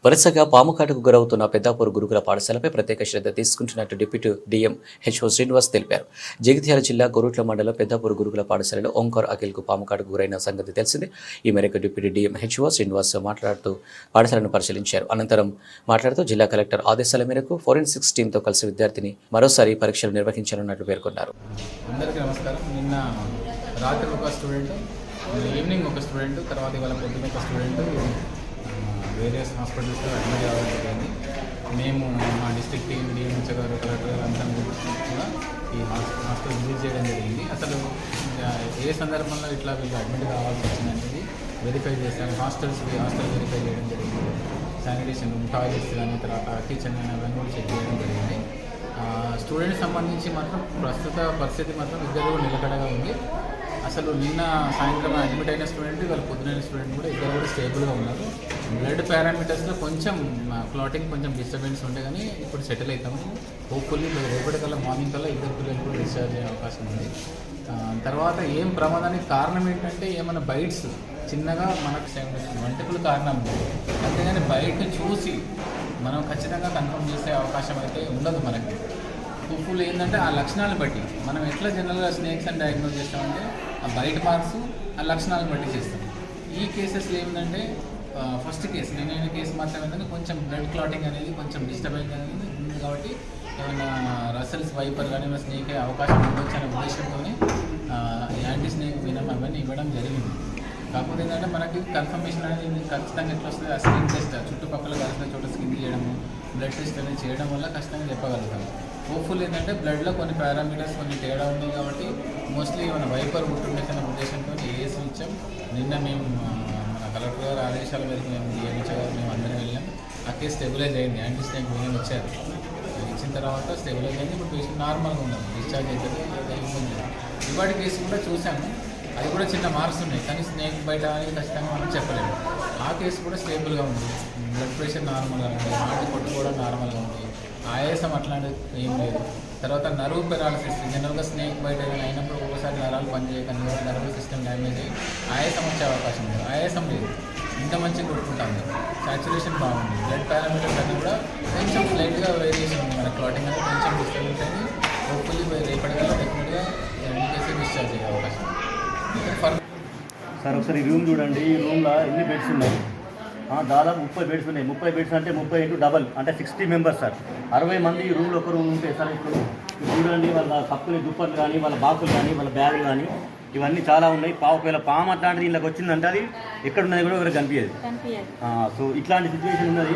వరుసగా పాముకాటుకు గురవుతున్న పెద్దాపూర్ గురుకుల పాఠశాలపై ప్రత్యేక శ్రద్ధ తీసుకుంటున్నట్టు డిప్యూటీ డీఎం హెచ్ఓ శ్రీనివాస్ తెలిపారు. జగిత్యాల జిల్లా గొరుట్ల మండలం పెద్దాపూర్ గురుకుల పాఠశాలలో ఓంకార్ అఖిల్కు పాముకాటుకు గురైన సంగతి తెలిసింది. ఈ మేరకు డిప్యూటీ డీఎం హెచ్ఓ శ్రీనివాస్ మాట్లాడుతూ పాఠశాలను పరిశీలించారు. అనంతరం మాట్లాడుతూ జిల్లా కలెక్టర్ ఆదేశాల మేరకు ఫోరెన్సిక్స్ టీంతో కలిసి విద్యార్థిని మరోసారి పరీక్షలు నిర్వహించనున్నట్లు పేర్కొన్నారు. అందరికీ నమస్కారం. నిన్న రాత్రి ఒక స్టూడెంట్, ఈవినింగ్ ఒక స్టూడెంట్, తర్వాత ఇవాళ పొద్దున ఒక స్టూడెంట్ వేరియస్ హాస్పిటల్స్లో అడ్మిట్ అవ్వడం జరిగింది. మేము మా డిస్ట్రిక్ట్ టీం, డిఎంహెచ్ గారు, కలెక్టర్ గారు అంతా కూడా ఈ హాస్పిటల్ విజిట్ చేయడం జరిగింది. అసలు ఏ సందర్భంలో ఇట్లా వీళ్ళు అడ్మిట్ కావాల్సి వచ్చిందనేది వెరిఫై చేశాము. హాస్టల్ వెరిఫై చేయడం జరిగింది. శానిటేషన్ రూమ్, టాయిలెట్స్ కానీ, తర్వాత కిచెన్ కానీ అవన్నీ కూడా చెక్ చేయడం జరిగింది. స్టూడెంట్స్ సంబంధించి మాత్రం ప్రస్తుత పరిస్థితి మాత్రం ఇద్దరు నిలకడగా ఉంది. అసలు నిన్న సాయంత్రం అడ్మిట్ అయిన స్టూడెంట్, ఇవాళ పొద్దునైన స్టూడెంట్ కూడా ఇద్దరు కూడా స్టేబుల్గా ఉన్నారు. బ్లడ్ పారామీటర్స్లో కొంచెం క్లాటింగ్ కొంచెం డిస్టర్బెన్స్ ఉంటే కానీ ఇప్పుడు సెటిల్ అవుతాము. హోప్ఫుల్లీ రేపటికల్లా మార్నింగ్ కల్లా ఇద్దరు పిల్లలు కూడా డిశ్చార్జ్ అయ్యే అవకాశం ఉంది. తర్వాత ఏం ప్రమాదానికి కారణం ఏంటంటే ఏమైనా బైట్స్ చిన్నగా మనకు వంటకులు కారణం, అంతేగాని బయట చూసి మనం ఖచ్చితంగా కన్ఫర్మ్ చేసే అవకాశం అయితే ఉండదు మనకి. హోప్ఫుల్ ఏంటంటే ఆ లక్షణాలను బట్టి మనం ఎట్లా జనరల్గా స్నేక్స్ అని డయాగ్నోజ్ చేస్తామంటే ఆ బయట మార్క్స్ ఆ లక్షణాలను బట్టి చేస్తాం. ఈ కేసెస్లో ఏంటంటే ఫస్ట్ కేసు, నేనైన కేసు మాత్రం ఏంటంటే కొంచెం బ్లడ్ క్లాటింగ్ అనేది కొంచెం డిస్టర్బెన్స్ అనేది ఉంది. కాబట్టి ఏమైనా రసల్స్ వైపర్ కానీ ఏమైనా స్నేక్ అయ్యే అవకాశం ఉండొచ్చు అనే ఉద్దేశంతో యాంటీ స్నేక్ వినం అవన్నీ ఇవ్వడం జరిగింది. కాకపోతే ఏంటంటే మనకి కన్ఫర్మేషన్ అనేది ఖచ్చితంగా ఎట్లా వస్తుంది, ఆ స్కిన్ టెస్ట్ చుట్టుపక్కల కలిసిన చోట స్కిన్ చేయడము, బ్లడ్ టెస్ట్ అనేది చేయడం వల్ల ఖచ్చితంగా చెప్పగలుగుతాం. హోప్ఫుల్ ఏంటంటే బ్లడ్లో కొన్ని పారామీటర్స్ కొన్ని తేడా ఉంది కాబట్టి మోస్ట్లీ ఏమైనా వైపర్ ఉంటుండేసిన ఉద్దేశంతో ఏఎస్ ఇచ్చాం. నిన్న మేము మన కలెక్టర్ గారు ఆదేశాల మేరకు మేము డిఎంహెచ్ గారు మేము అందరం వెళ్ళాం. ఆ కేసు స్టెబిలైజ్ అయింది. యాంటీ స్నేక్ వినం ఇచ్చారు. ఇచ్చిన తర్వాత స్టెబిలైజ్ అయింది. ఇప్పుడు పేషెంట్ నార్మల్గా ఉన్నాం, డిశ్చార్జ్ అవుతుంది. ఇవాటి కేసు కూడా చూసాము. అది కూడా చిన్న మార్క్స్ ఉన్నాయి, కానీ స్నేక్ బయట అనేది ఖచ్చితంగా మనం చెప్పలేము. ఆ కేసు కూడా స్టేబుల్గా ఉంది. బ్లడ్ ప్రెషర్ నార్మల్గా ఉంది, హార్ట్ కొట్టుకోవడం నార్మల్గా ఉంది, ఆయాసం అట్లాంటిది ఏం లేదు. తర్వాత నర్వ్ పెరాలసిస్, జనరల్గా స్నేక్ బయట ఏదైనా అయినప్పుడు ఒకసారి నరాలు పనిచేయక నర్వ్ సిస్టమ్ డ్యామేజ్ అయ్యి ఆయాసం వచ్చే అవకాశం ఉంది. ఆయాసం లేదు, ఇంత మంచిగా కొట్టుకుంటుంది. సాచురేషన్ బాగుంది. బ్లడ్ పారామీటర్స్ అన్నీ కూడా కొంచెం స్లైట్గా వేరియేషన్ ఉంది. మన క్లాటింగ్ అనేది కొంచెం డిస్టర్బెన్స్ అయింది. హోప్ఫుల్లీ రేపటికల్లా డెఫినెట్గా కేసు డిశ్చార్జ్ అయ్యే అవకాశం. సార్ ఒకసారి ఈ రూమ్ చూడండి. ఈ రూమ్లో ఎన్ని బెడ్స్ ఉన్నాయి? దాదాపు 30 బెడ్స్ ఉన్నాయి. 30 బెడ్స్ అంటే 30 ఇంటూ డబల్ అంటే 60 మెంబర్స్ సార్. 60 మంది ఈ రూమ్లో ఒక రూమ్ ఉంటే సార్ ఇప్పుడు చూడండి, వాళ్ళ కప్పులు, దుప్పట్లు కానీ, వాళ్ళ బాక్సులు కానీ, వాళ్ళ బ్యాగులు కానీ ఇవన్నీ చాలా ఉన్నాయి. ఒకవేళ పాము అట్లాంటిది ఇళ్ళకి వచ్చిందంటే అది ఎక్కడ ఉన్నది కూడా ఎవరికి కనిపించదు. సో ఇట్లాంటి సిచ్యువేషన్ ఉన్నది.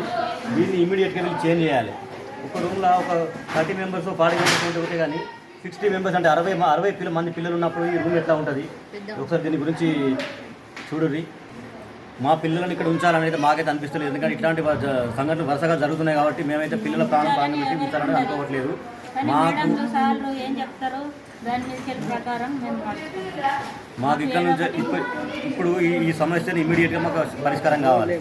దీన్ని ఇమీడియట్గా వీళ్ళు చేంజ్ చేయాలి. ఒక రూమ్లో ఒక 30 మెంబర్స్ 40 మెంబర్స్ ఉంటే ఒకటే, కానీ 60 మెంబర్స్ అంటే 60 మంది పిల్లలు ఉన్నప్పుడు ఈ రూమ్ ఎట్లా ఉంటుంది? ఒకసారి దీని గురించి చూడండి. మా పిల్లలను ఇక్కడ ఉంచాలనేది మాకైతే అనిపిస్తలేదు. ఎందుకంటే ఇట్లాంటి సంఘటనలు వరుసగా జరుగుతున్నాయి కాబట్టి మేమైతే పిల్లల ప్రాణం పెట్టి ఉంచాలని అనుకోవట్లేదు. మాకు ఇక్కడ నుంచి ఇప్పుడు ఈ సమస్యను ఇమీడియట్గా మాకు పరిష్కారం కావాలి.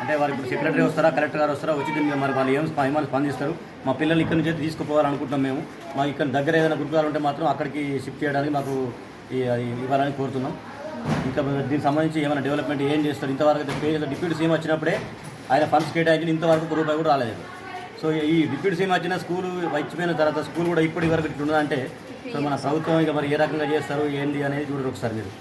అంటే వారు ఇప్పుడు సెక్రటరీ వస్తారా, కలెక్టర్ గారు వస్తారా, వచ్చి దీన్ని మరి వాళ్ళు ఏమైనా స్పందిస్తారు. మా పిల్లల్ని ఇక్కడ నుంచి తీసుకుపోవాలనుకుంటున్నాం మేము. మాకు ఇక్కడ దగ్గర ఏదైనా గురుకులాలు ఉంటే మాత్రం అక్కడికి షిఫ్ట్ చేయడానికి మాకు ఇవ్వాలని కోరుతున్నాం. ఇంకా దీనికి సంబంధించి ఏమైనా డెవలప్మెంట్ ఏం చేస్తారు? ఇంతవరకు అయితే డిప్యూటీ సీఎం వచ్చినప్పుడే ఆయన ఫండ్స్ కేటాయించి ఇంతవరకు రూపాయి కూడా రాలేదు. సో ఈ డిప్యూటీ సీఎం వచ్చిన స్కూల్ వచ్చిపోయిన తర్వాత స్కూల్ కూడా ఇప్పటి వరకు ఇట్లా ఉన్నదంటే సో మన ప్రభుత్వం ఇక మరి ఏ రకంగా చేస్తారు ఏంది అనేది చూడరు ఒకసారి మీరు.